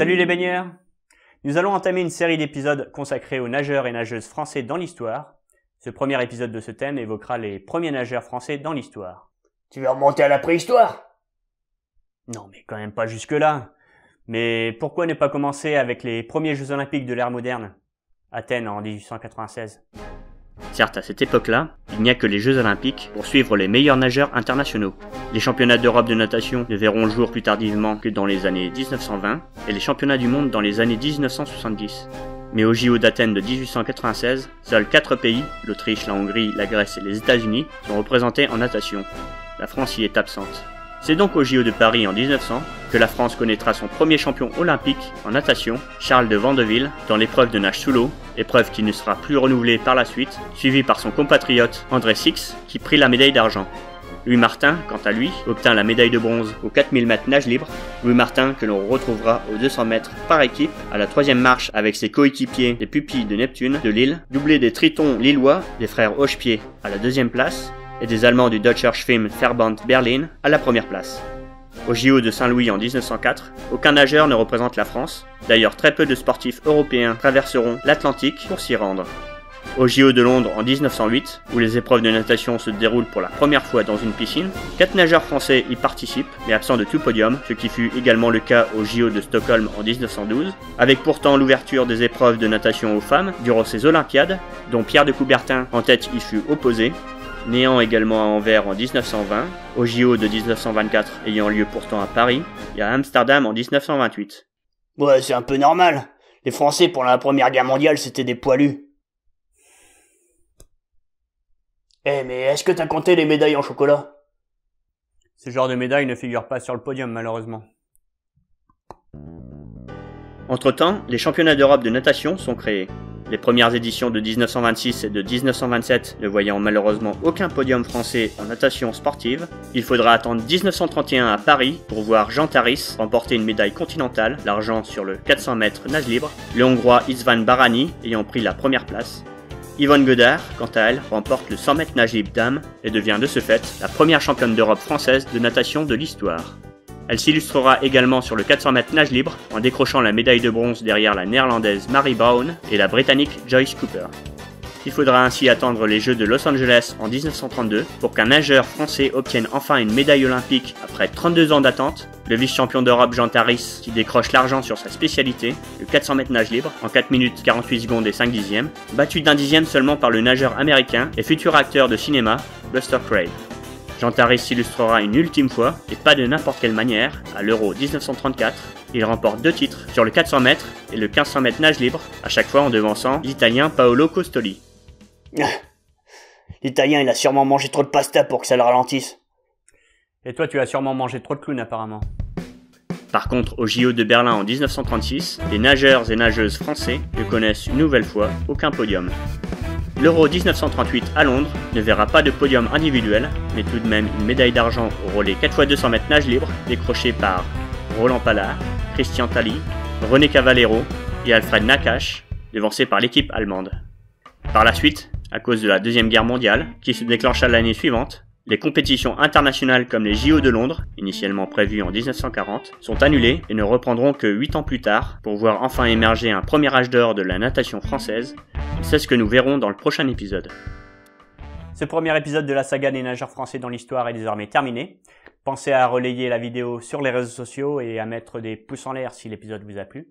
Salut les baigneurs! Nous allons entamer une série d'épisodes consacrés aux nageurs et nageuses français dans l'histoire. Ce premier épisode de ce thème évoquera les premiers nageurs français dans l'histoire. Tu veux remonter à la préhistoire? Non mais quand même pas jusque-là. Mais pourquoi ne pas commencer avec les premiers Jeux Olympiques de l'ère moderne? Athènes en 1896. Certes, à cette époque-là, il n'y a que les Jeux Olympiques pour suivre les meilleurs nageurs internationaux. Les championnats d'Europe de natation ne verront le jour plus tardivement que dans les années 1920 et les championnats du monde dans les années 1970. Mais aux JO d'Athènes de 1896, seuls 4 pays, l'Autriche, la Hongrie, la Grèce et les États-Unis, sont représentés en natation. La France y est absente. C'est donc aux JO de Paris en 1900 que la France connaîtra son premier champion olympique en natation, Charles de Vandeville, dans l'épreuve de nage sous l'eau, épreuve qui ne sera plus renouvelée par la suite, suivi par son compatriote André Six, qui prit la médaille d'argent. Louis Martin, quant à lui, obtint la médaille de bronze aux 4000 mètres nage libre. Louis Martin que l'on retrouvera aux 200 mètres par équipe, à la 3e marche avec ses coéquipiers les pupilles de Neptune de Lille, doublé des tritons lillois, des frères Hochepied à la 2e place, et des Allemands du Deutscher Schwimm-Verband Berlin à la 1re place. Au JO de Saint-Louis en 1904, aucun nageur ne représente la France. D'ailleurs, très peu de sportifs européens traverseront l'Atlantique pour s'y rendre. Au JO de Londres en 1908, où les épreuves de natation se déroulent pour la première fois dans une piscine, 4 nageurs français y participent, mais absents de tout podium, ce qui fut également le cas au JO de Stockholm en 1912, avec pourtant l'ouverture des épreuves de natation aux femmes durant ces Olympiades, dont Pierre de Coubertin en tête y fut opposé, néant également à Anvers en 1920, au JO de 1924 ayant lieu pourtant à Paris, et à Amsterdam en 1928. Ouais, c'est un peu normal. Les Français, pendant la Première Guerre mondiale, c'était des poilus. Mais est-ce que t'as compté les médailles en chocolat? Ce genre de médaille ne figure pas sur le podium malheureusement. Entre-temps, les championnats d'Europe de natation sont créés. Les premières éditions de 1926 et de 1927 ne voyant malheureusement aucun podium français en natation sportive, il faudra attendre 1931 à Paris pour voir Jean Taris remporter une médaille continentale, l'argent sur le 400 mètres nage libre, le Hongrois István Barany ayant pris la 1re place. Yvonne Godard, quant à elle, remporte le 100 mètres nage libre dames et devient de ce fait la première championne d'Europe française de natation de l'histoire. Elle s'illustrera également sur le 400 mètres nage libre en décrochant la médaille de bronze derrière la néerlandaise Mary Brown et la britannique Joyce Cooper. Il faudra ainsi attendre les Jeux de Los Angeles en 1932 pour qu'un nageur français obtienne enfin une médaille olympique après 32 ans d'attente, le vice-champion d'Europe Jean Taris qui décroche l'argent sur sa spécialité, le 400 mètres nage libre, en 4 minutes 48 secondes et 5 dixièmes, battu d'un dixième seulement par le nageur américain et futur acteur de cinéma, Buster Crabbe. Jean Taris s'illustrera une ultime fois, et pas de n'importe quelle manière, à l'Euro 1934. Il remporte 2 titres sur le 400 mètres et le 1500 mètres nage libre, à chaque fois en devançant l'Italien Paolo Costoli. L'Italien, il a sûrement mangé trop de pasta pour que ça le ralentisse. Et toi tu as sûrement mangé trop de clowns apparemment. Par contre, au JO de Berlin en 1936, les nageurs et nageuses français ne connaissent une nouvelle fois aucun podium. L'Euro 1938 à Londres ne verra pas de podium individuel, mais tout de même une médaille d'argent au relais 4x200 mètres nage libre, décrochée par Roland Pallard, Christian Tally, René Cavallero et Alfred Nakache, devancés par l'équipe allemande. Par la suite, à cause de la Deuxième Guerre mondiale, qui se déclencha l'année suivante, les compétitions internationales comme les JO de Londres, initialement prévues en 1940, sont annulées et ne reprendront que 8 ans plus tard pour voir enfin émerger un premier âge d'or de la natation française. C'est ce que nous verrons dans le prochain épisode. Ce premier épisode de la saga des nageurs français dans l'histoire est désormais terminé. Pensez à relayer la vidéo sur les réseaux sociaux et à mettre des pouces en l'air si l'épisode vous a plu.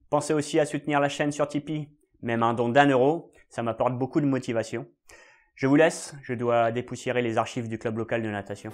Pensez aussi à soutenir la chaîne sur Tipeee, même un don d'1€, ça m'apporte beaucoup de motivation. Je vous laisse, je dois dépoussiérer les archives du club local de natation.